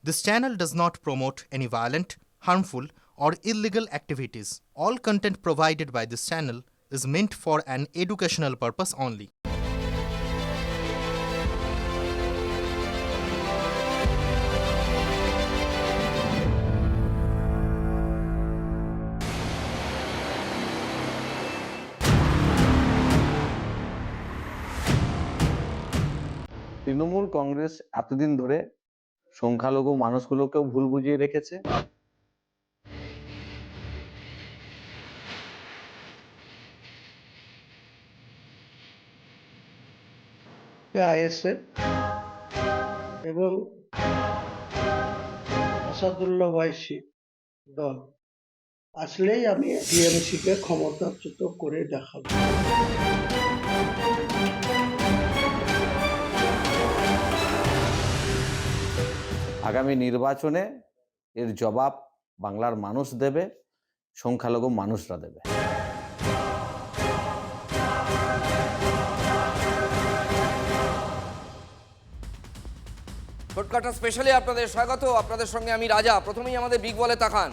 This channel does not promote any violent, harmful, or illegal activities. All content provided by this channel is meant for an educational purpose only. Trinamool Congress এতদিন ধরে সংখ্যালঘু মানুষগুলোকেও ভুল বুঝিয়ে রেখেছে। ISF এবং আসাদুল্লাহ ওয়াইসি দল আসলেই আমি টিএমসি কে ক্ষমতাচ্যুত করে দেখাবো। আগামী নির্বাচনে এর জবাব বাংলার মানুষ দেবে, সংখ্যালঘু মানুষরা দেবে। ভোটকাটা স্পেশালে আপনাদের স্বাগত। আপনাদের সঙ্গে আমি রাজা। প্রথমেই আমাদের বিগ বলে তাকান।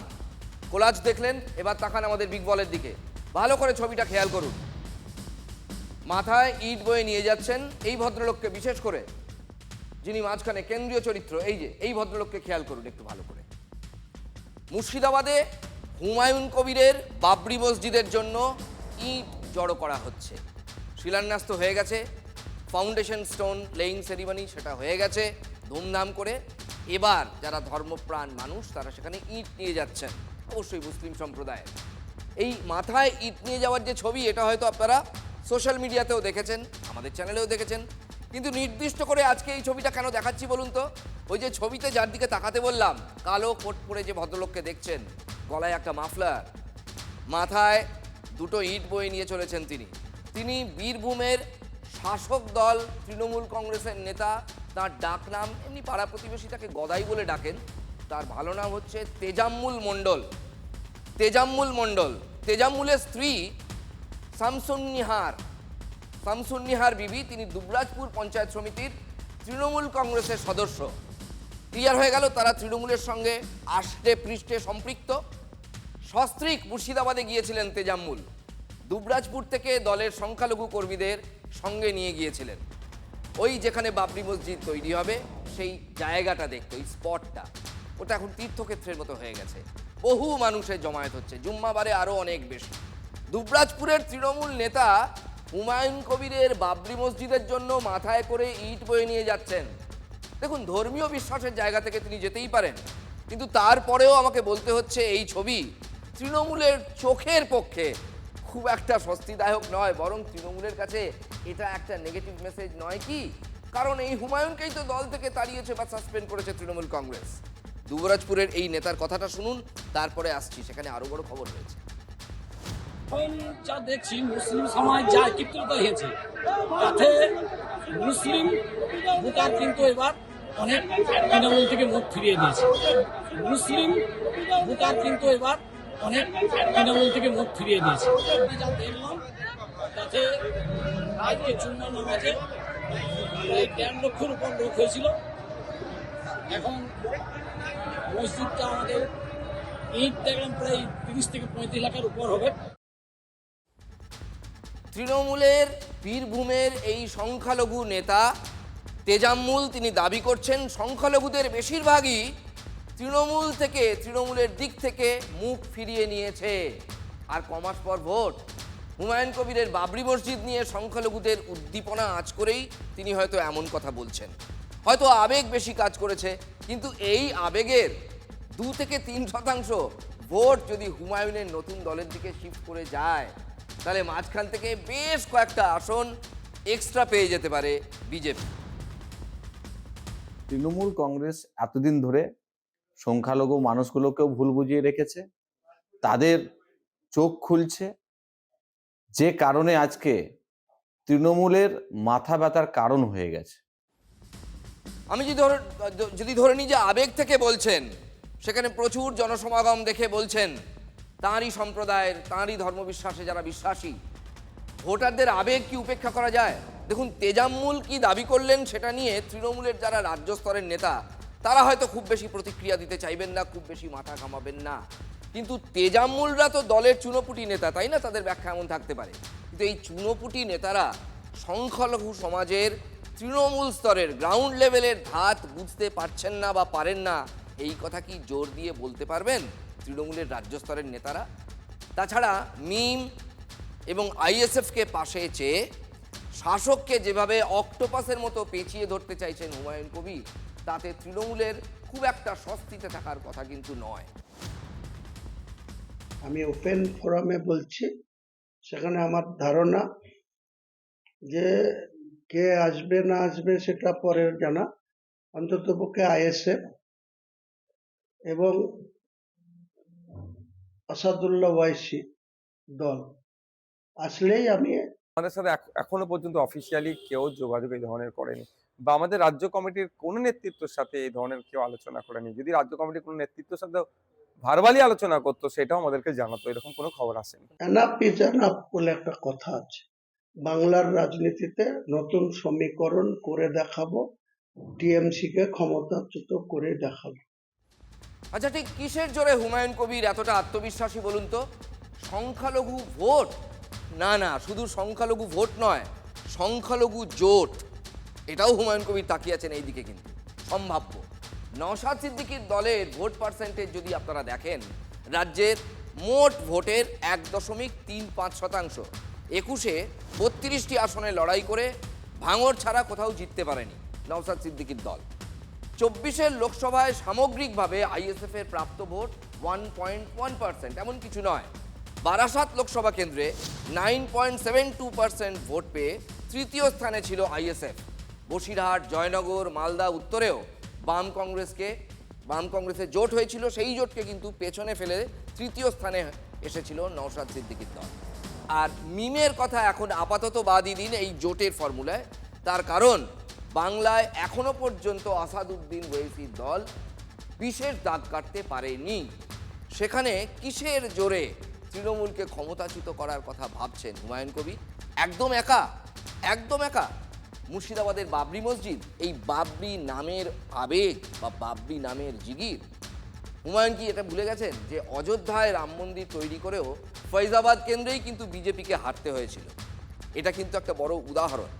কোলাজ দেখলেন, এবার তাকান আমাদের বিগ বলের দিকে। ভালো করে ছবিটা খেয়াল করুন। মাথায় ইট বয়ে নিয়ে যাচ্ছেন এই ভদ্রলোককে, বিশেষ করে যিনি মাঝখানে কেন্দ্রীয় চরিত্র, এই ভদ্রলোককে খেয়াল করুন একটু ভালো করে। মুর্শিদাবাদে হুমায়ুন কবিরের বাবরি মসজিদের জন্য ইট জড়ো করা হচ্ছে। শিলান্যাস তো হয়ে গেছে, ফাউন্ডেশন স্টোন লেইং সেরিমনি সেটা হয়ে গেছে ধুমধাম করে। এবার যারা ধর্মপ্রাণ মানুষ তারা সেখানে ইট নিয়ে যাচ্ছেন, অবশ্যই মুসলিম সম্প্রদায়ের। এই মাথায় ইট নিয়ে যাওয়ার যে ছবি, এটা হয়তো আপনারা সোশ্যাল মিডিয়াতেও দেখেছেন, আমাদের চ্যানেলেও দেখেছেন। কিন্তু নির্দিষ্ট করে আজকে এই ছবিটা কেন দেখাচ্ছি বলুন তো? ওই যে ছবিতে যার দিকে তাকাতে বললাম, কালো কোট পরে যে ভদ্রলোককে দেখছেন, গলায় একটা মাফলার, মাথায় দুটো ইট বয়ে নিয়ে চলেছেন তিনি বীরভূমের শাসক দল তৃণমূল কংগ্রেসের নেতা। তার ডাক নাম, এমনি পাড়া প্রতিবেশী তাকে গদাই বলে ডাকেন, তার ভালো নাম হচ্ছে তেজাম্মুল মণ্ডল। তেজাম্মুলের স্ত্রী শামসুন্নিহার বিবি, তিনি দুবরাজপুর পঞ্চায়েত সমিতির তৃণমূল কংগ্রেসের সদস্য। ক্লিয়ার হয়ে গেল তারা তৃণমূলের সঙ্গে আষ্টে পৃষ্ঠে সম্পৃক্ত। সস্ত্রীক মুর্শিদাবাদে গিয়েছিলেন তেজাম্মুল, দুবরাজপুর থেকে দলের সংখ্যালঘু কর্মীদের সঙ্গে নিয়ে গিয়েছিলেন। ওই যেখানে বাবরি মসজিদ তৈরি হবে সেই জায়গাটা দেখতে, ওই স্পটটা, ওটা এখন তীর্থক্ষেত্রের মতো হয়ে গেছে। বহু মানুষের জমায়েত হচ্ছে, জুম্মাবারে আরও অনেক বেশি। দুবরাজপুরের তৃণমূল নেতা হুমায়ুন কবিরের বাবরি মসজিদের জন্য মাথায় করে ইট বয়ে নিয়ে যাচ্ছেন। দেখুন, ধর্মীয় বিশ্বাসের জায়গা থেকে তিনি যেতেই পারেন, কিন্তু তারপরেও আমাকে বলতে হচ্ছে এই ছবি তৃণমূলের চোখের পক্ষে খুব একটা স্বস্তিদায়ক নয়, বরং তৃণমূলের কাছে এটা একটা নেগেটিভ মেসেজ নয় কি? কারণ এই হুমায়ুনকেই তো দল থেকে তাড়িয়েছে বা সাসপেন্ড করেছে তৃণমূল কংগ্রেস। দুবরাজপুরের এই নেতার কথাটা শুনুন, তারপরে আসছি, সেখানে আরো বড় খবর রয়েছে। এখন যা দেখছি মুসলিম সমাজ যা একত্রিত হয়েছে, তাতে মুসলিম ভোটার কিন্তু এবার অনেক তৃণমূল থেকে মুখ ফিরিয়ে দিয়েছে। যা দেখলাম তাতে আজকে চুম্মা নামাজে প্রায় 1.5 লক্ষের উপর লোক হয়েছিল। এখন মসজিদটা আমাদের ইট দেখলাম প্রায় 30 থেকে 35 লাখের উপর হবে। তৃণমূলের বীরভূমের এই সংখ্যালঘু নেতা তেজাম্মুল, তিনি দাবি করছেন সংখ্যালঘুদের বেশিরভাগই তৃণমূলের দিক থেকে মুখ ফিরিয়ে নিয়েছে। আর কমাস পর ভোট, হুমায়ুন কবিরের বাবরি মসজিদ নিয়ে সংখ্যালঘুদের উদ্দীপনা আঁচ করেই তিনি হয়তো এমন কথা বলছেন। হয়তো আবেগ বেশি কাজ করেছে, কিন্তু এই আবেগের 2 থেকে 3% ভোট যদি হুমায়ুনের নতুন দলের দিকে শিফট করে যায়, তাহলে মাঝখান থেকে বেশ কয়েকটা আসন এক্সট্রা পেয়ে যেতে পারে বিজেপি। তৃণমূল কংগ্রেস এতদিন ধরে সংখ্যালঘু মানুষগুলোকেও ভুল বুঝিয়ে রেখেছে, তাদের চোখ খুলছে, যে কারণে আজকে তৃণমূলের মাথা ব্যথার কারণ হয়ে গেছে। আমি যদি ধরে নিই যে আবেগ থেকে বলছেন, সেখানে প্রচুর জনসমাগম দেখে বলছেন তাঁরই সম্প্রদায়ের, তাঁরই ধর্মবিশ্বাসে যারা বিশ্বাসী, ভোটারদের আবেগ কি উপেক্ষা করা যায়? দেখুন, তেজাম্মুল কি দাবি করলেন সেটা নিয়ে তৃণমূলের যারা রাজ্য স্তরের নেতা তারা হয়তো খুব বেশি প্রতিক্রিয়া দিতে চাইবেন না, খুব বেশি মাথা ঘামাবেন না। কিন্তু তেজাম্মুলরা তো দলের চুনোপুটি নেতা, তাই না? তাদের ব্যাখ্যা এমন থাকতে পারে। কিন্তু এই চুনোপুটি নেতারা সংখ্যালঘু সমাজের তৃণমূল স্তরের গ্রাউন্ড লেভেলের ধাত বুঝতে পারছেন না বা পারেন না, এই কথা কি জোর দিয়ে বলতে পারবেন তৃণমূলের রাজ্য স্তরের নেতারা? তাছাড়া মিম এবং আইএসএফকে পাশে চেয়ে শাসককে যেভাবে অক্টোপাসের মতো পেঁচিয়ে ধরতে চাইছেন হুমায়ুন কবির, তাতে তৃণমূলের খুব একটা স্বস্তিতে থাকার কথা কিন্তু নয়। আমি ওপেন ফোরামে বলছি, সেখানে আমার ধারণা যে কে আসবে না আসবে সেটা পরের জানা, অন্ততপক্ষে আইএসএফ এবং আসাদুল্লাহ ওয়াইসি দল আসলেই আমি আমাদের সাথে এখনো পর্যন্ত অফিসিয়ালি কেউ যোগাযোগ এই ধরনের করেনি, বা আমাদের রাজ্য কমিটির কোনো নেতৃত্বের সাথে এই ধরনের কেউ আলোচনা করেনি। যদি রাজ্য কমিটির কোনো নেতৃত্বের সাথে ভার্বালি আলোচনা করতো সেটাও আমাদেরকে জানাতো, এরকম কোনো খবর আসেনি। এনাফ ইজ এনাফ বলে একটা কথা আছে। বাংলার রাজনীতিতে নতুন সমীকরণ করে দেখাবো, টিএমসি কে ক্ষমতাচ্যুত করে দেখাবো। আচ্ছা, ঠিক কিসের জোরে হুমায়ুন কবির এতটা আত্মবিশ্বাসী বলুন তো? সংখ্যালঘু ভোট? না না, শুধু সংখ্যালঘু ভোট নয়, সংখ্যালঘু জোট, এটাও হুমায়ুন কবির তাকিয়ে আছেন এই দিকে। কিন্তু সম্ভাব্য নওশাদ সিদ্দিকীর দলের ভোট পার্সেন্টেজ যদি আপনারা দেখেন, রাজ্যের মোট ভোটের 1.35%। 21-এ 32টি আসনে লড়াই করে ভাঙড় ছাড়া কোথাও জিততে পারেনি নওশাদ সিদ্দিকীর দল। 24-এর লোকসভায় সামগ্রিকভাবে আইএসএফ এর প্রাপ্ত ভোট 1.1%, এমন কিছু নয়। বারাসাত লোকসভা কেন্দ্রে 9.72% ভোট পেয়ে তৃতীয় স্থানে ছিল আইএসএফ। বসিরহাট, জয়নগর, মালদা উত্তরেও বাম কংগ্রেসের জোট হয়েছিল, সেই জোটকে কিন্তু পেছনে ফেলে তৃতীয় স্থানে এসেছিল নওশাদ সিদ্দিকীর দল। আর মিমের কথা এখন আপাতত বাদই দিন এই জোটের ফর্মুলায়, তার কারণ বাংলায় এখনো পর্যন্ত আসাদুদ্দিন ওয়েসির দল বিশেষ দাগ কাটতে পারেনি। সেখানে কিসের জোরে তৃণমূলকে ক্ষমতাচ্যুত করার কথা ভাবছেন হুমায়ুন কবির? একদম একা। মুর্শিদাবাদের বাবরি মসজিদ, এই বাবরি নামের আবেগ বা বাবরি নামের জিগির, হুমায়ুন কি এটা ভুলে গেছেন যে অযোধ্যায় রাম মন্দির তৈরি করেও ফৈজাবাদ কেন্দ্রেই কিন্তু বিজেপিকে হারতে হয়েছিল? এটা কিন্তু একটা বড় উদাহরণ।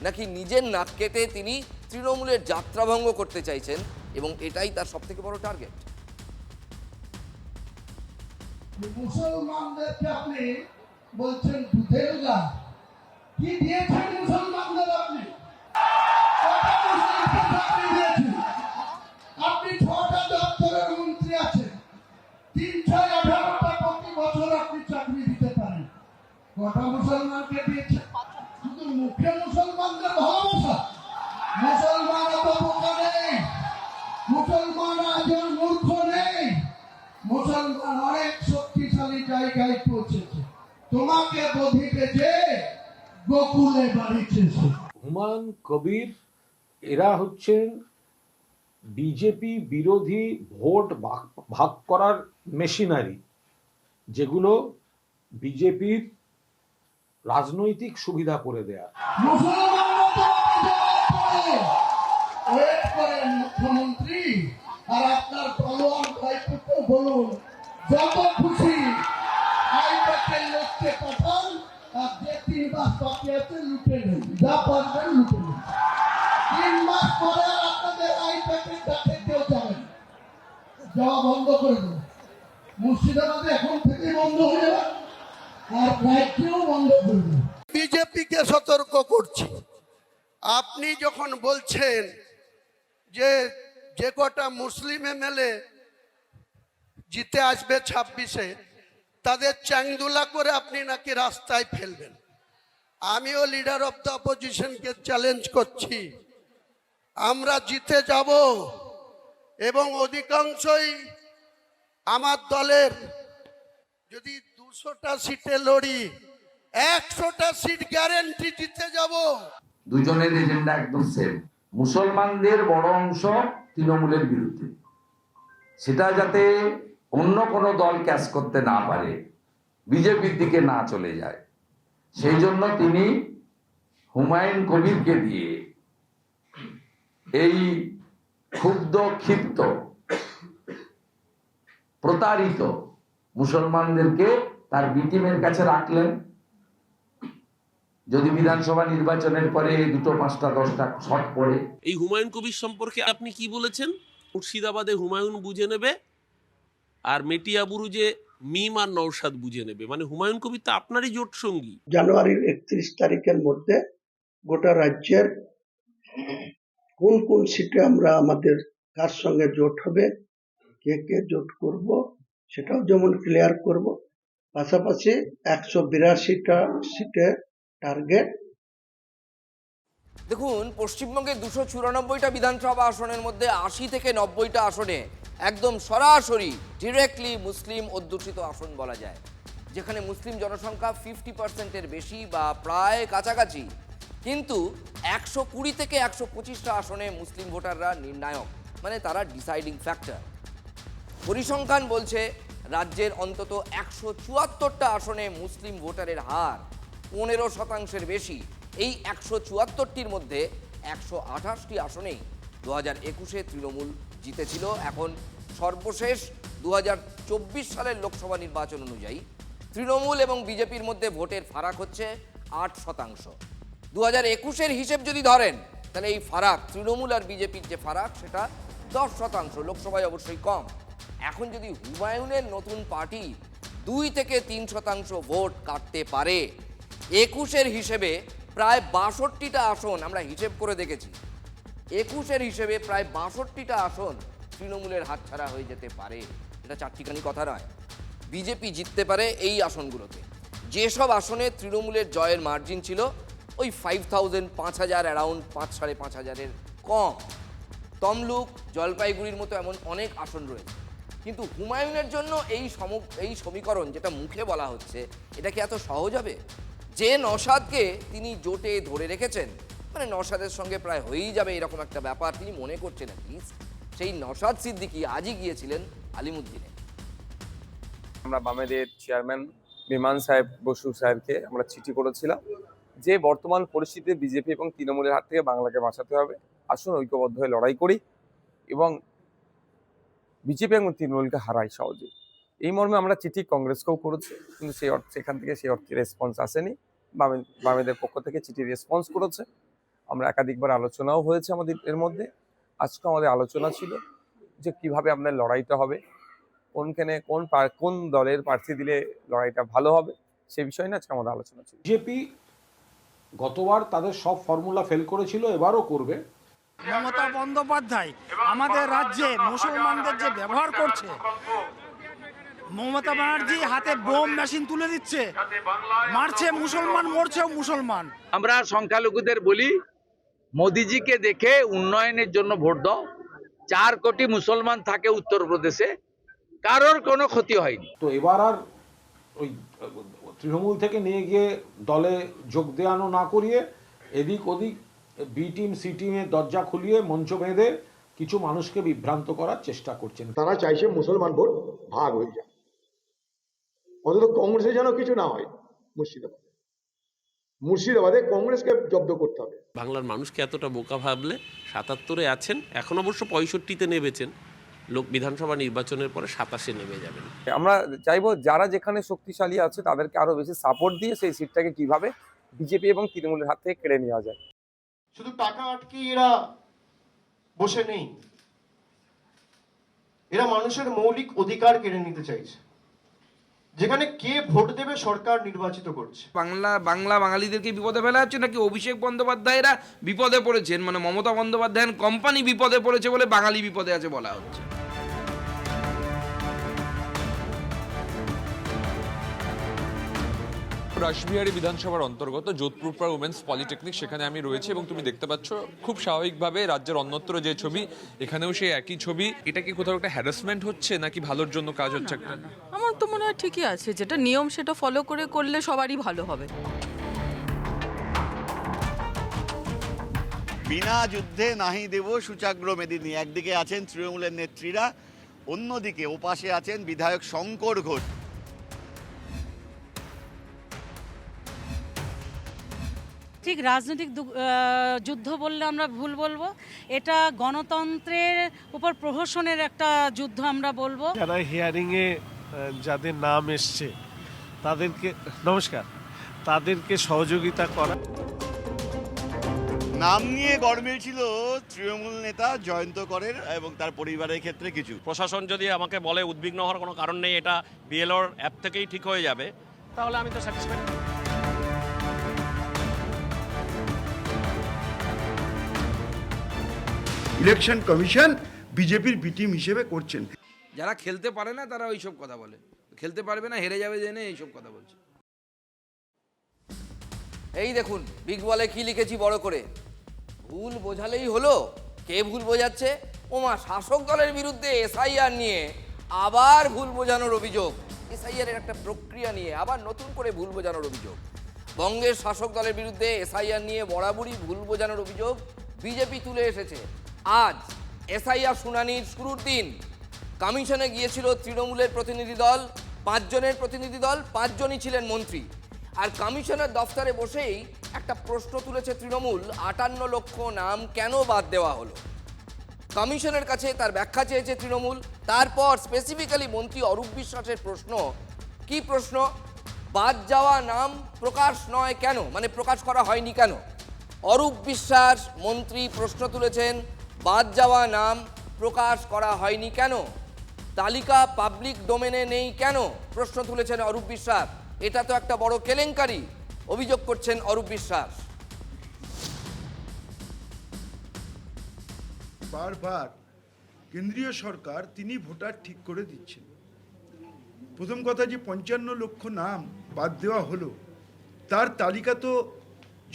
নাকি নিজের নাক কেটে তিনি তৃণমূলের যাত্রাভঙ্গ করতে চাইছেন এবং এটাই তার সবথেকে বড় টার্গেট? মুসলমানদেরকে আপনি বলছেন দুধের গাছ, কি দিয়েছেন মুসলমানদের? আপনি 6টা দপ্তরের মন্ত্রী আছেন, 318টা প্রতি বছর আপনি চাকরি দিতে পারেন। কটা মুসলমানকে দিয়েছেন? শুধু মুখে মুসলমানদের ভালোবাসা। মুসলমান এত বোকা নেই, মুসলমান একজন মূর্খ নেই, মুসলমান অনেক শক্তিশালী জায়গায় পৌঁছেছে। তোমাকে বধিতে যে গোকুলে বাড়িতেছে। হুমায়ুন কবির এরা হচ্ছেন বিজেপি বিরোধী ভোট ভাগ করার মেশিনারি, যেগুলো বিজেপির রাজনৈতিক সুবিধা করে দেয়া। মুখ্যমন্ত্রী আর আপনার পালোয়ান ভাইপুত্র বলুন, যত খুশি আইপ্যাকের লোককে পাঠান, আর যে 3 মাস বাকি আছে লুটে নেন, যা পারবেন লুটে নেন। 3 মাস পরে আপনাদের আইপ্যাকের কাছে কেউ যাবেন, যাওয়া বন্ধ করে দেন। মুর্শিদাবাদে এখন থেকে বন্ধ হয়ে যাবে, আর রাজ্যেও বন্ধ করে দেন। বিজেপিকে সতর্ক করছি, আপনি যখন বলছেন যে কটা মুসলিম এমএলএ জিতে আসবে 26-এ, তাদের চ্যাংদুলা করে আপনি নাকি রাস্তায় ফেলবেন। আমিও লিডার অফ দ্য অপোজিশনকে চ্যালেঞ্জ করছি, আমরা জিতে যাব এবং অধিকাংশই আমার দলের যদি 200টা সিটে লড়ি, 100টা সিট গ্যারেন্টি জিতে যাব। দুজনের এজেন্ডা একদম সেম। মুসলমানদের বড় অংশ তৃণমূলের বিরুদ্ধে, সেটা যাতে অন্য কোনো দল ক্যাচ করতে না পারে, বিজেপির দিকে না চলে যায়, সেই জন্য তিনি হুমায়ুন কবিরকে দিয়ে এই ক্ষুব্ধ, ক্ষিপ্ত, প্রতারিত মুসলমানদেরকে তার বি টিমের কাছে রাখলেন। যদি বিধানসভা নির্বাচনের পরে 2, 5, 10টা শট পড়ে। এই হুমায়ুন কবির সম্পর্কে আপনি কি বলেছেন? মুর্শিদাবাদে হুমায়ুন বুঝে নেবে, আর মেটিয়া বুরুজে মিম আর নওশাদ বুঝে নেবে। মানে হুমায়ুন কবির তো আপনারই জোট সঙ্গী। জানুয়ারির 31 তারিখের মধ্যে গোটা রাজ্যের কোন কোন সিটে আমরা আমাদের কার সঙ্গে জোট হবে, কে কে জোট করব, সেটাও যেমন ক্লিয়ার করব। পাশাপাশি 182টা সিটে টার্গেট। দেখুন, পশ্চিমবঙ্গের 294টা বিধানসভা আসনের মধ্যে 80 থেকে 90টা আসনে একদম সরাসরি ডিরেক্টলি মুসলিম অধ্যুষিত আসন বলা যায়, যেখানে মুসলিম জনসংখ্যা 50%-এর বেশি বা প্রায় কাছাকাছি। কিন্তু 120 থেকে 125টা আসনে মুসলিম ভোটাররা নির্ণায়ক, মানে তারা ডিসাইডিং ফ্যাক্টর। পরিসংখ্যান বলছে রাজ্যের অন্তত 174টা আসনে মুসলিম ভোটারের হার 15%-এর বেশি। এই 174টির মধ্যে 128টি আসনেই 2021-এ তৃণমূল জিতেছিল। এখন সর্বশেষ 2024 সালের লোকসভা নির্বাচন অনুযায়ী তৃণমূল এবং বিজেপির মধ্যে ভোটের ফারাক হচ্ছে 8%। 2021-এর হিসেব যদি ধরেন, তাহলে এই ফারাক, তৃণমূল আর বিজেপির যে ফারাক, সেটা 10%। লোকসভায় অবশ্যই কম। এখন যদি হুমায়ুনের নতুন পার্টি 2 থেকে 3% ভোট কাটতে পারে, 21-এর হিসেবে প্রায় 62টা আসন আমরা হিসেব করে দেখেছি। 21-এর হিসেবে প্রায় 62টা আসন তৃণমূলের হাতছাড়া হয়ে যেতে পারে। এটা চারটিখানি কথা নয়। বিজেপি জিততে পারে এই আসনগুলোতে। যেসব আসনে তৃণমূলের জয়ের মার্জিন ছিল ওই 5000, 5000, অ্যারাউন্ড 5,500-এর কম। তমলুক, জলপাইগুড়ির মতো এমন অনেক আসন রয়েছে। কিন্তু হুমায়ুনের জন্য এই সমীকরণ যেটা মুখে বলা হচ্ছে, এটা কি এত সহজ হবে? যে নওশাদকে তিনি জোটে ধরে রেখেছেন, মানে নওশাদের সঙ্গে প্রায় হয়েই যাবে এরকম একটা ব্যাপার তিনি মনে করছেন, সেই নওশাদ সিদ্দিকী আজই গিয়েছিলেন আলিমুদ্দিনে। আমরা বামেদের চেয়ারম্যান বিমান সাহেব বসু সাহেবকে আমরা চিঠি করেছিলাম যে বর্তমান পরিস্থিতিতে বিজেপি এবং তৃণমূলের হাত থেকে বাংলাকে বাঁচাতে হবে, আসুন ঐক্যবদ্ধ হয়ে লড়াই করি এবং বিজেপি এবং তৃণমূলকে হারাই সহজে। এই মর্মে আমরা চিঠি কংগ্রেসকেও করেছি, কিন্তু সেখান থেকে সেই অর্থে রেসপন্স আসেনি। বামেদের পক্ষ থেকে চিঠি রেসপন্স করেছে। আমরা একাধিকবার আলোচনাও হয়েছে আমাদের এর মধ্যে। আজকে আমাদের আলোচনা ছিল যে কিভাবে আপনার লড়াইটা হবে, কোন দলের প্রার্থী দিলে লড়াইটা ভালো হবে, সে বিষয় নিয়ে আজকে আমাদের আলোচনা ছিল। বিজেপি গতবার তাদের সব ফর্মুলা ফেল করেছিল, এবারও করবে। মমতা বন্দ্যোপাধ্যায় আমাদের রাজ্যে মুসলমানদের যে ব্যবহার করছে, মমতা ব্যানার্জি হাতে বোম মেশিন তুলে দিচ্ছে, মারছে মুসলমান, মরছেও মুসলমান। আমরা সংখ্যালঘুদের বলি, মোদিজিকে দেখে উন্নয়নের জন্য ভোট দাও। 4 কোটি মুসলমান থাকে উত্তরপ্রদেশে, কারোর কোনো ক্ষতি হয়নি। তো এবার আর ওই তৃণমূল থেকে নিয়ে গিয়ে দলে যোগ দেওয়ানো না করিয়ে এদিক ওদিক বি টিম সি টিমের দরজা খুলিয়ে মঞ্চ বেঁধে কিছু মানুষকে বিভ্রান্ত করার চেষ্টা করছেন। তারা চাইছে মুসলমান ভোট ভাগ হয়ে যায়, অন্তত কংগ্রেসে যেন কিছু না হয়। মুর্শিদাবাদে কংগ্রেসকে জব্দ করতে হবে। বাংলার মানুষকে এতটা বোকা ভাবলে 77-এ আছেন, এখন অবশ্য 65-তে নেমেছেন, লোক বিধানসভা নির্বাচনের পরে 27-এ নেমে যাবেন। আমরা চাইবো যারা যেখানে শক্তিশালী আছে তাদেরকে আরো বেশি সাপোর্ট দিয়ে সেই সিটটাকে কিভাবে বিজেপি এবং তৃণমূলের হাত থেকে কেড়ে নেওয়া যায়। শুধু টাকা আটকে এরা বসে নেই, এরা মানুষের মৌলিক অধিকার কেড়ে নিতে চাইছে। যেখানে কে ভোট দেবে সরকার নির্বাচিত করছে। বাঙালিদেরকে বিপদে ফেলা হচ্ছে, নাকি অভিষেক বন্দ্যোপাধ্যায়রা বিপদে পড়েছেন, মানে মমতা বন্দ্যোপাধ্যায়ের কোম্পানি বিপদে পড়েছে বলে বাঙালি বিপদে আছে বলা হচ্ছে? রাসবিহারী বিধানসভার অন্তর্গত যোধপুর উমেন্স পলিটেকনিক, সেখানে আমি রয়েছি এবং তুমি দেখতে পাচ্ছ খুব স্বাভাবিকভাবে রাজ্যের অন্যত্র যে ছবি, এখানেও সেই একই ছবি। এটা কি কোথাও একটা হ্যারাসমেন্ট হচ্ছে নাকি ভালোর জন্য কাজ হচ্ছে? আমার তো মনে হয় ঠিকই আছে, যেটা নিয়ম সেটা ফলো করে করলে সবারই ভালো হবে। বিনা যুদ্ধে নাহি দেব সূচাগ্র মেদিনী। একদিকে আছেন তৃণমূলের নেত্রীরা, অন্যদিকে ওপাশে আছেন বিধায়ক শঙ্কর ঘোষ। ঠিক রাজনৈতিক যুদ্ধ বললে আমরা ভুল বলবো, এটা গণতন্ত্রের উপর প্রহসনের একটা যুদ্ধ আমরা বলবো। যারা হিয়ারিংয়ে যাদের নাম এসছে তাদেরকে নমস্কার, তাদেরকে সহযোগিতা করা। নাম নিয়ে গরমিল ছিল তৃণমূল নেতা জয়ন্ত করের এবং তার পরিবারের ক্ষেত্রে কিছু। প্রশাসন যদি আমাকে বলে উদ্বিগ্ন হওয়ার কোনো কারণ নেই, এটা বিএলওর অ্যাপ থেকেই ঠিক হয়ে যাবে, তাহলে আমি তো স্যাটিসফাইড। ইলেকশন কমিশন বিজেপির বি টিম হিসেবে করছেন। যারা খেলতে পারে না তারা ওইসব কথা বলে, খেলতে পারবে না হেরে যাবে জেনে এইসব কথা বলছে। এই দেখুন বিগ বলে কি লিখেছি বড় করে, ভুল বোঝালেই হলো। কে ভুল বোঝাচ্ছে? ওমা, শাসক দলের বিরুদ্ধে এসআইআর নিয়ে আবার ভুল বোঝানোর অভিযোগ। এসআইআর এর একটা প্রক্রিয়া নিয়ে আবার নতুন করে ভুল বোঝানোর অভিযোগ। বঙ্গের শাসক দলের বিরুদ্ধে এসআইআর নিয়ে বরাবরই ভুল বোঝানোর অভিযোগ বিজেপি তুলে এসেছে। আজ এসআইআর শুনানির শুরুর দিন কমিশনে গিয়েছিল তৃণমূলের প্রতিনিধি দল, 5 জনের প্রতিনিধি দল, 5 জনই ছিলেন মন্ত্রী। আর কমিশনের দফতরে বসেই একটা প্রশ্ন তুলেছে তৃণমূল, 58 লক্ষ নাম কেন বাদ দেওয়া হলো। কমিশনের কাছে তার ব্যাখ্যা চেয়েছে তৃণমূল। তারপর স্পেসিফিক্যালি মন্ত্রী অরূপ বিশ্বাসের প্রশ্ন, কি প্রশ্ন? বাদ যাওয়া নাম প্রকাশ নয় কেন, মানে প্রকাশ করা হয়নি কেন? অরূপ বিশ্বাস মন্ত্রী প্রশ্ন তুলেছেন, বাদ যাওয়া নাম প্রকাশ করা হয়নি কেন, তালিকা পাবলিক ডোমেনে নেই কেন, প্রশ্ন তুলেছেন অরূপ বিশ্বাস। এটা তো একটা বড় কেলেঙ্কারি, অভিযোগ করছেন অরূপ বিশ্বাস। বারবার কেন্দ্রীয় সরকার তিনি ভোটার ঠিক করে দিচ্ছেন। প্রথম কথা যে 55 লক্ষ নাম বাদ দেওয়া হলো, তার তালিকা তো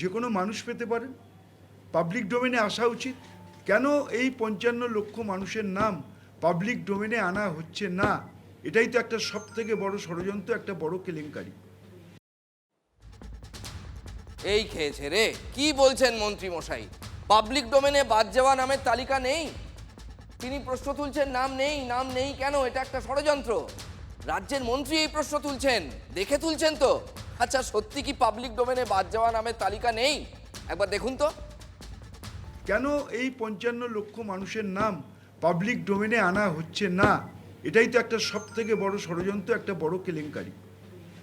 যে কোনো মানুষ পেতে পারেন, পাবলিক ডোমেনে আসা উচিত। কেন এই 55 লক্ষ মানুষের নাম পাবলিক ডোমেনে আনা হচ্ছে না? এটাই তো একটা সব থেকে বড় ষড়যন্ত্র, একটা বড় কেলেঙ্কারি। এই খেয়েছে রে, কি বলছেন মন্ত্রী মশাই? পাবলিক ডোমেনে বাদ যাওয়া নামের তালিকা নেই, তিনি প্রশ্ন তুলছেন নাম নেই, নাম নেই কেন? এটা একটা ষড়যন্ত্র। রাজ্যের মন্ত্রী এই প্রশ্ন তুলছেন, দেখে তুলছেন তো? আচ্ছা, সত্যি কি পাবলিক ডোমেনে বাদ যাওয়া নামের তালিকা নেই? একবার দেখুন তো। কেন এই 55 লক্ষ মানুষের নাম পাবলিক ডোমেনে আনা হচ্ছে না? এটাই তো একটা সব থেকে বড় ষড়যন্ত্র, একটা বড় কেলেঙ্কারি।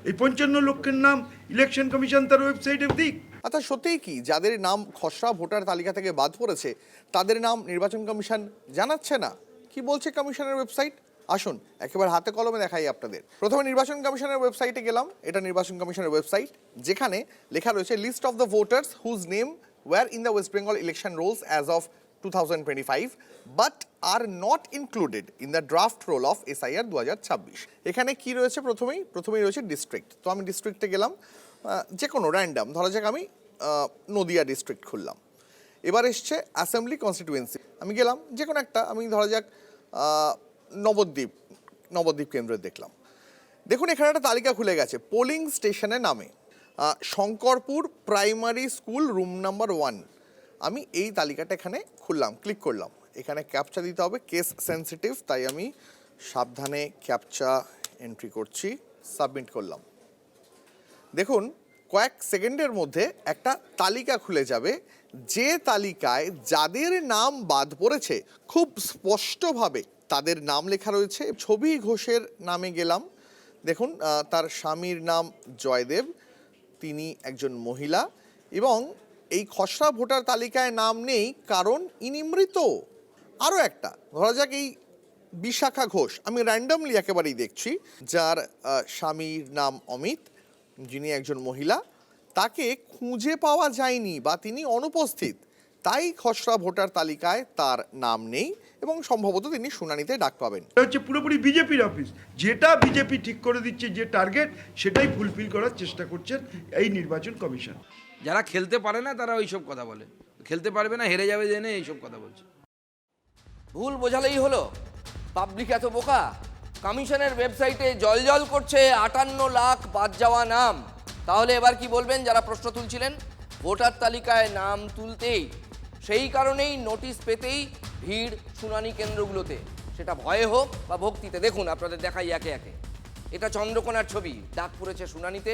এই 55 লক্ষের নাম ইলেকশন কমিশন তার ওয়েবসাইটে দিক। আচ্ছা, সত্যিই কি যাদের নাম খসড়া ভোটার তালিকা থেকে বাদ পড়েছে তাদের নাম নির্বাচন কমিশন জানাচ্ছে না? কি বলছে কমিশনের ওয়েবসাইট? আসুন একেবারে হাতে কলমে দেখাই আপনাদের। প্রথমে নির্বাচন কমিশনের ওয়েবসাইটে গেলাম। এটা নির্বাচন কমিশনের ওয়েবসাইট, যেখানে লেখা রয়েছে list of the voters whose name were in the west Bengal election rolls as of 2025 but are not included in the draft roll of SIR 2026। এখানে কি রয়েছে? প্রথমেই রয়েছে ডিস্ট্রিক্ট। তো আমি ডিস্ট্রিক্টে গেলাম, যে কোনো র্যান্ডাম, ধরা যাক আমি নদিয়া ডিস্ট্রিক্ট খুললাম। এবার এসছে অ্যাসেম্বলি কনস্টিটুয়েন্সি, আমি গেলাম যে কোনো একটা, আমি ধরা যাক নবদ্বীপ কেন্দ্রে দেখলাম। দেখুন এখানে একটা তালিকা খুলে গেছে পোলিং স্টেশনের নামে, Shankarpur primary school room number 1। আমি এই তালিকাটা এখানে খুললাম, ক্লিক করলাম। এখানে ক্যাপচা দিতে হবে, কেস সেন্সিটিভ, তাই আমি সাবধানে ক্যাপচা এন্ট্রি করছি, সাবমিট করলাম। দেখুন কয়েক সেকেন্ডের মধ্যে একটা তালিকা খুলে যাবে, যে তালিকায় যাদের নাম বাদ পড়েছে খুব স্পষ্টভাবে তাদের নাম লেখা রয়েছে। ছবি ঘোষের নামে গেলাম, দেখুন তার স্বামীর নাম জয়দেব, তিনি একজন মহিলা, এবং এই খসড়া ভোটার তালিকায় নাম নেই কারণ ইনি মৃত। আরও একটা, ধরা যাক এই বিশাখা ঘোষ, আমি র্যান্ডামলি একেবারেই দেখছি, যার স্বামীর নাম অমিত, যিনি একজন মহিলা, তাকে খুঁজে পাওয়া যায়নি বা তিনি অনুপস্থিত, তাই খসড়া ভোটার তালিকায় তার নাম নেই এবং সম্ভবত তিনি শুনানিতে ডাক পাবেন। এটা হচ্ছে পুরোপুরি বিজেপির অফিস, যেটা বিজেপি ঠিক করে দিচ্ছে যে টার্গেট, সেটাই ফুলফিল করার চেষ্টা করছেন এই নির্বাচন কমিশন। যারা খেলতে পারে না তারা ওইসব কথা বলে, খেলতে পারবে না হেরে যাবে জেনে এইসব কথা বলছে। ভুল বোঝালেই হলো? পাবলিক এত বোকা? কমিশনের ওয়েবসাইটে জল করছে 58 লাখ বাদ যাওয়া নাম। তাহলে এবার কি বলবেন যারা প্রশ্ন তুলছিলেন? ভোটার তালিকায় নাম তুলতেই, সেই কারণেই নোটিশ পেতেই ভিড় শুনানি কেন্দ্রগুলোতে, সেটা ভয়ে হোক বা ভক্তিতে। দেখুন আপনাদের দেখাই একে একে। এটা চন্দ্রকোনার ছবি, ডাক পড়েছে শুনানিতে,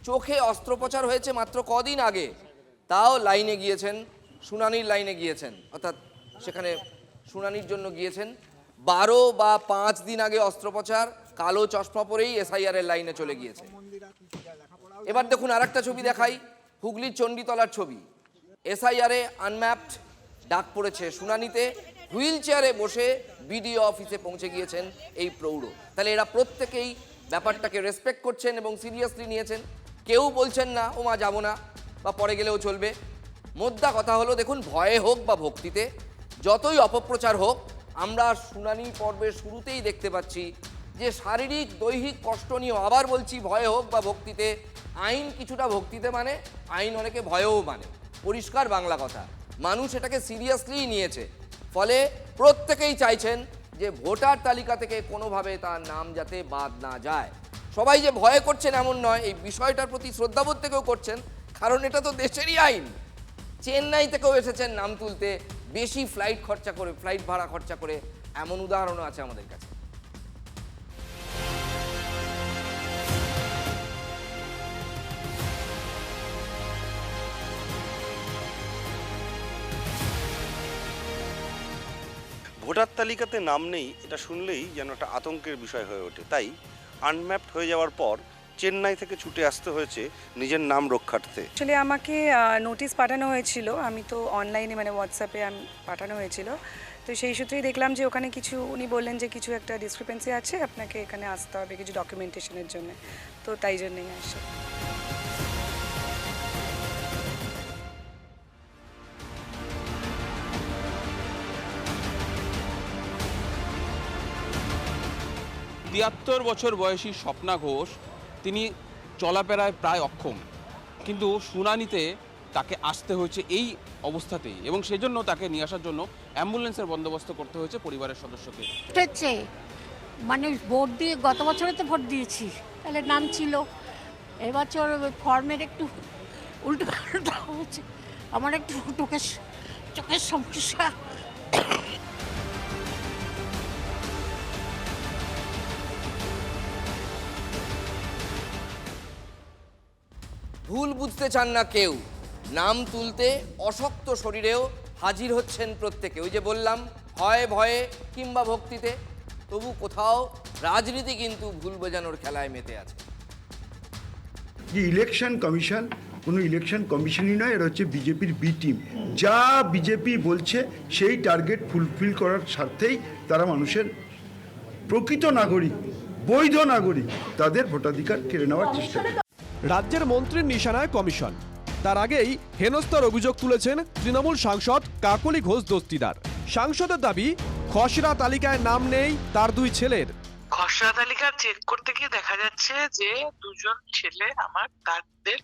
চোখে অস্ত্রোপচার হয়েছে মাত্র কদিন আগে, তাও লাইনে গিয়েছেন, শুনানির লাইনে গিয়েছেন, অর্থাৎ সেখানে শুনানির জন্য গিয়েছেন। 12 বা 5 দিন আগে অস্ত্রোপচার, কালো চশমা পরেই এসআইআর এর লাইনে চলে গিয়েছে। এবার দেখুন আরেকটা ছবি দেখাই, হুগলির চণ্ডীতলার ছবি। এসআইআরে আনম্যাপড, ডাক পড়েছে শুনানিতে, হুইল চেয়ারে বসে বিডিও অফিসে পৌঁছে গিয়েছেন এই প্রৌঢ়। তাহলে এরা প্রত্যেকেই ব্যাপারটাকে রেসপেক্ট করছেন এবং সিরিয়াসলি নিয়েছেন। কেউ বলছেন না ও মা যাবো না বা পরে গেলেও চলবে। মোদ্দা কথা হলো, দেখুন ভয়ে হোক বা ভক্তিতে, যতই অপপ্রচার হোক, আমরা শুনানি পর্বের শুরুতেই দেখতে পাচ্ছি যে শারীরিক দৈহিক কষ্ট নিয়েও, আবার বলছি ভয়ে হোক বা ভক্তিতে, আইন কিছুটা ভক্তিতে মানে, আইন অনেকে ভয়েও মানে, পরিষ্কার বাংলা কথা। মানুষ এটাকে সিরিয়াসলি নিয়েছে, ফলে প্রত্যেকেই চাইছেন যে ভোটার তালিকা থেকে কোনোভাবে তার নাম যাতে বাদ না যায়। সবাই যে ভয় করছেন এমন নয়, এই বিষয়টার প্রতি শ্রদ্ধাবোধ থেকেও করছেন, কারণ এটা তো দেশেরই আইন। চেন্নাই থেকেও এসেছেন নাম তুলতে, বেশি ফ্লাইট ভাড়া খরচা করে, এমন উদাহরণও আছে আমাদের কাছে। ভোটার তালিকাতে নাম নেই এটা শুনলেই যেন একটা আতঙ্কের বিষয় হয়ে ওঠে। তাই আনম্যাপড হয়ে যাওয়ার পর চেন্নাই থেকে ছুটে আসতে হয়েছে নিজের নাম রক্ষার্থে। আসলে আমাকে নোটিশ পাঠানো হয়েছিল, আমি তো অনলাইনে মানে হোয়াটসঅ্যাপে পাঠানো হয়েছিল, তো সেই সূত্রেই দেখলাম যে ওখানে কিছু, উনি বললেন যে কিছু একটা ডিসক্রিপেন্সি আছে, আপনাকে এখানে আসতে হবে কিছু ডকুমেন্টেশনের জন্য, তো তাই জন্যই আসে। তিয়াত্তর বছর বয়সী স্বপ্না ঘোষ, তিনি চলাফেরায় প্রায় অক্ষম, কিন্তু শুনানিতে তাকে আসতে হয়েছে এই অবস্থাতেই, এবং সেজন্য তাকে নিয়ে আসার জন্য অ্যাম্বুলেন্সের বন্দোবস্ত করতে হয়েছে পরিবারের সদস্যকে। মানে ভোট দিয়ে, গত বছরে তো ভোট দিয়েছি, তাহলে নাম ছিল, এবছর ফর্মের একটু উল্টো পাল্টা হয়েছে, আমার একটু চোখের সমস্যা। ভুল বুঝতে চান না কেউ, নাম তুলতে অশক্ত শরীরেও হাজির হচ্ছেন প্রত্যেকে। ওই যে বললাম, হয় ভয়ে কিংবা ভক্তিতে, তবু কোথাও রাজনীতি কিন্তু ভুল বোঝানোর খেলায় মেতে আছে। যে ইলেকশন কমিশন কোনো ইলেকশন কমিশনই নয়, এটা হচ্ছে বিজেপির বি টিম। যা বিজেপি বলছে সেই টার্গেট ফুলফিল করার স্বার্থেই তারা মানুষের প্রকৃত নাগরিক, বৈধ নাগরিক, তাদের ভোটাধিকার কেড়ে নেওয়ার চেষ্টা করে। রাজ্যের মন্ত্রীর নিশানায় কমিশন, তার আগেই হেনস্থার অভিযোগ তুলেছেন তৃণমূল সাংসদ কাকলি ঘোষ দস্তিদার। সাংসদের দাবি, খসড়া তালিকায় নাম নেই তার 2 ছেলের। খসড়া তালিকা চেক করতে গিয়ে দেখা যাচ্ছে যে 2জন ছেলে আমার, তাদের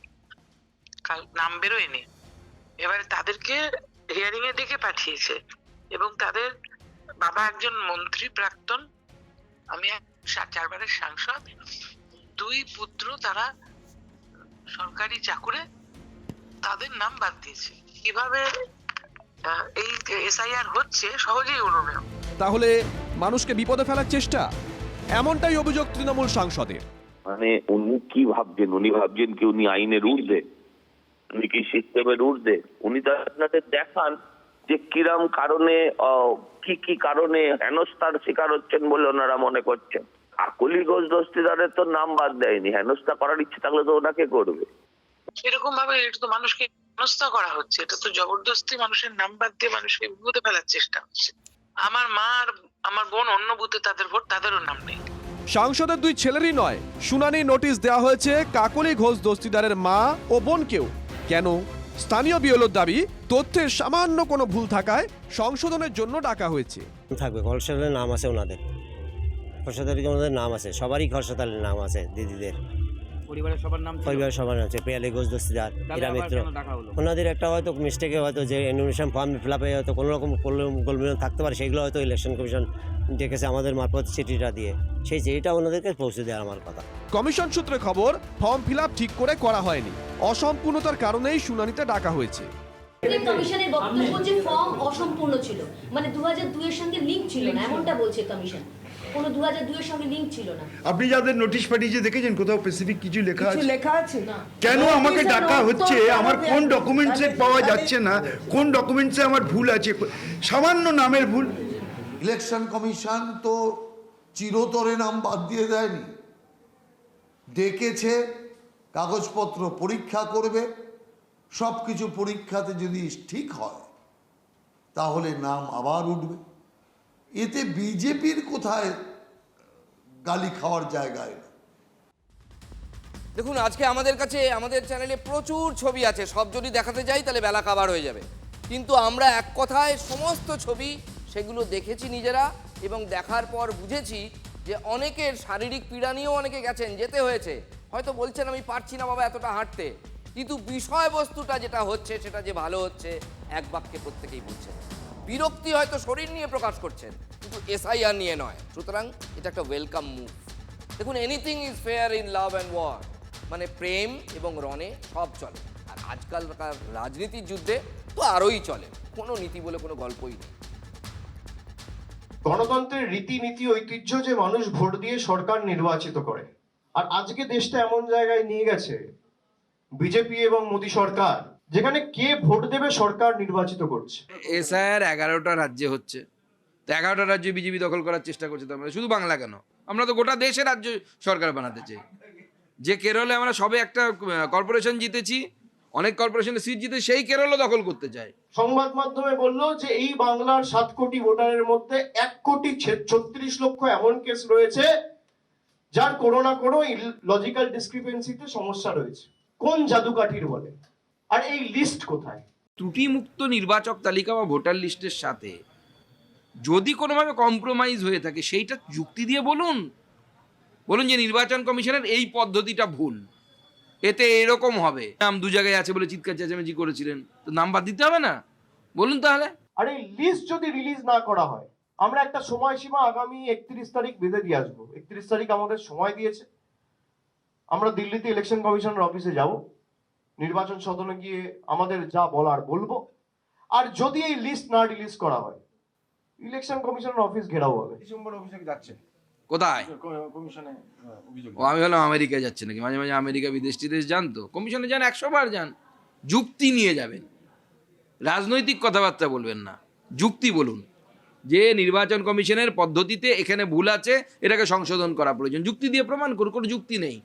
নাম বেরোয়নি। এবারে তাদেরকে হিয়ারিং এর দিকে পাঠিয়েছে, এবং তাদের বাবা একজন মন্ত্রী প্রাক্তন, আমি 4বারের সাংসদ, 2 পুত্র তারা সরকারি চাকুরে, তাদের নাম বাদ দিয়েছে। কিভাবে এই এসআইআর হচ্ছে সহজেই অনুমেয়। তাহলে মানুষকে বিপদে ফেলার চেষ্টা, এমনটাই অভিযোগ তৃণমূল সাংসদের। মানে উনি কি ভাবছেন? উনি ভাবছেন কি উনি আইনের ঊর্ধ্বে, উনি কি সিস্টেমের ঊর্ধ্বে? উনি তো আপনাদের দেখান যে কিরম কারণে, কি কারণে হেনস্থার শিকার হচ্ছেন বলে ওনারা মনে করছেন। কাকলি ঘোষ দস্তিদারের তো নাম বাদ দেয়নি, হেনস্থা করার ইচ্ছে থাকলে তো ওনাকে করবে। এরকম ভাবে এটা তো মানুষকে হেনস্থা করা হচ্ছে, এটা তো জবরদস্তি মানুষের নাম বাদ দিয়ে মানুষকে বিপদে ফেলার চেষ্টা হচ্ছে। আমার মা আর আমার বোন অন্য বুথে, তাদের ভোট, তাদেরও নাম নেই। সাংসদের 2 ছেলেরই নয়, শুনানি নোটিশ দেওয়া হয়েছে কাকলি ঘোষ দস্তিদারের মা ও বোনকেও। কেন? স্থানীয় বিএলওর দাবি, তথ্যের সামান্য কোনো ভুল থাকায় সংশোধনের জন্য ডাকা হয়েছে। থাকবে খসড়ার নাম আছে, ওনাদের খসড়াতালিকা ওনাদের নাম আছে, সবারই খসড়াতালির নাম আছে, দিদিদের পরিবারের সবার নাম, পরিবারের সবার নাম আছে, পেয়ালি ঘোষ দস্তিদার, হীরা মিত্র। ওনাদের একটা হয়তো মিস্টেকে, হয়তো যে ইনফরমেশন ফর্ম ফিল আপে হয়তো কোনো রকম গোলমেল থাকতে পারে, সেগুলো হয়তো ইলেকশন কমিশন ডেকেছে আমাদের মারফত চিঠিটা দিয়ে, সেই চিঠিটা ওনাদেরকে পৌঁছে দেওয়ার আমার কথা। কমিশন সূত্রে খবর, ফর্ম ফিল আপ ঠিক করে করা হয়নি, অসম্পূর্ণতার কারণেই শুনানিতে ডাকা হয়েছে। কমিশনের বক্তব্য যে ফর্ম অসম্পূর্ণ ছিল, মানে 2002 এর সঙ্গে লিংক ছিল না, এমনটা বলছে কমিশন। কোনো 2002 এর সঙ্গে লিংক ছিল না। আপনি যাদের নোটিশ পাঠিয়েছে দেখেছেন কোথাও স্পেসিফিক কিছু লেখা আছে? লেখা আছে না। কেন আমাকে ডাকা হচ্ছে? আমার কোন ডকুমেন্টসে পাওয়া যাচ্ছে না? কোন ডকুমেন্টসে আমার ভুল আছে? সামান্য নামের ভুল। ইলেকশন কমিশন তো চিরতরে নাম বাদ দিয়ে দেয়নি, ডেকেছে, কাগজপত্র পরীক্ষা করবে, সব কিছু পরীক্ষাতে যদি ঠিক হয় তাহলে নাম আবার উঠবে। এতে বিজেপির কোথায় গালি খাওয়ার জায়গায় না। দেখুন, আজকে আমাদের কাছে আমাদের চ্যানেলে প্রচুর ছবি আছে, সব যদি দেখাতে যাই তাহলে বেলা কাবার হয়ে যাবে, কিন্তু আমরা এক কথায় সমস্ত ছবি সেগুলো দেখেছি নিজেরা, এবং দেখার পর বুঝেছি যে অনেকের শারীরিক পীড়া নিয়েও অনেকে গেছেন, যেতে হয়েছে, হয়তো বলছেন আমি পারছি না বাবা এতটা হাঁটতে, কিন্তু বিষয়বস্তুটা যেটা হচ্ছে সেটা যে ভালো হচ্ছে এক বাক্যে প্রত্যেকেই বলছেন। বিরক্তি হয়তো শরীর নিয়ে প্রকাশ করছেন, কিন্তু এসআইআর নিয়ে নয়। সুতরাং এটা একটা ওয়েলকাম মুভ। দেখুন, anything is fair in love and war, মানে প্রেম এবং রণে সব চলে, আর আজকালকার রাজনীতির যুদ্ধে তো আরোই চলে, কোনো নীতি বলে কোনো গল্পই নেই। গণতন্ত্রের রীতিনীতি ঐতিহ্য যে মানুষ ভোট দিয়ে সরকার নির্বাচিত করে, আর আজকে দেশটা এমন জায়গায় নিয়ে গেছে বিজেপি এবং মোদী সরকার, যেখানে কে ভোট দেবে সরকার নির্বাচিত করছে। এসআইআর 11টা রাজ্যে হচ্ছে, তো 11টা রাজ্যে বিজেপি দখল করার চেষ্টা করছে। তো আমরা শুধু বাংলা কেন, আমরা তো গোটা দেশে রাজ্য সরকার বানাতে চাই। যে কেরলে আমরা সবে একটা কর্পোরেশন জিতেছি, অনেক কর্পোরেশনের সিট জিতে, সেই কেরলও দখল করতে চায়। সংবাদ মাধ্যমে বললো যে এই বাংলার 7 কোটি ভোটারের মধ্যে 1,36,00,000 এমন কেস রয়েছে যার কোনো না কোনো লজিক্যাল ডিসক্রিপেন্সিতে সমস্যা রয়েছে। কোন জাদুকাঠির বলে? আর এই লিস্ট কোথায়? ত্রুটিমুক্ত নির্বাচক তালিকা বা ভোটার লিস্টের সাথে যদি কোনোভাবে কম্প্রোমাইজ হয়ে থাকে, সেইটা যুক্তি দিয়ে বলুন যে নির্বাচন কমিশনের এই পদ্ধতিটা ভুল, এতে এরকম হবে, নাম 2 জায়গায় আছে বলে চিৎকার চেঁচামেচি করেছিলেন, তো নাম বাদ দিতে হবে না? বলুন তাহলে। আর এই লিস্ট যদি রিলিজ না করা হয়, আমরা একটা সময়সীমা আগামী 31 তারিখ বেঁধে দিয়ে আসবো। 31 তারিখ আমাদের সময় দিয়েছে, আমরা দিল্লিতে ইলেকশন কমিশনের অফিসে যাব, নির্বাচন সদনে গিয়ে আমাদের যা বলার বলবো, আর যদি এই লিস্ট না রিলিজ করা হয় ইলেকশন কমিশনের অফিস ঘেরাও হবে। ডিসেম্বর অফিসে যাচ্ছে কোথায়? কমিশনে অভিযোগ। আমি হলাম আমেরিকায় যাচ্ছে নাকি? মাঝে মাঝে আমেরিকা বিদেশ টিদেশ যান, তো কমিশনে যান, 100 বার যান, যুক্তি নিয়ে যাবেন, রাজনৈতিক কথাবার্তা বলবেন না, যুক্তি বলুন যে নির্বাচন কমিশনের পদ্ধতিতে এখানে ভুল আছে, এটাকে সংশোধন করা প্রয়োজন, যুক্তি দিয়ে প্রমাণ করুন। কোনো যুক্তি নেই।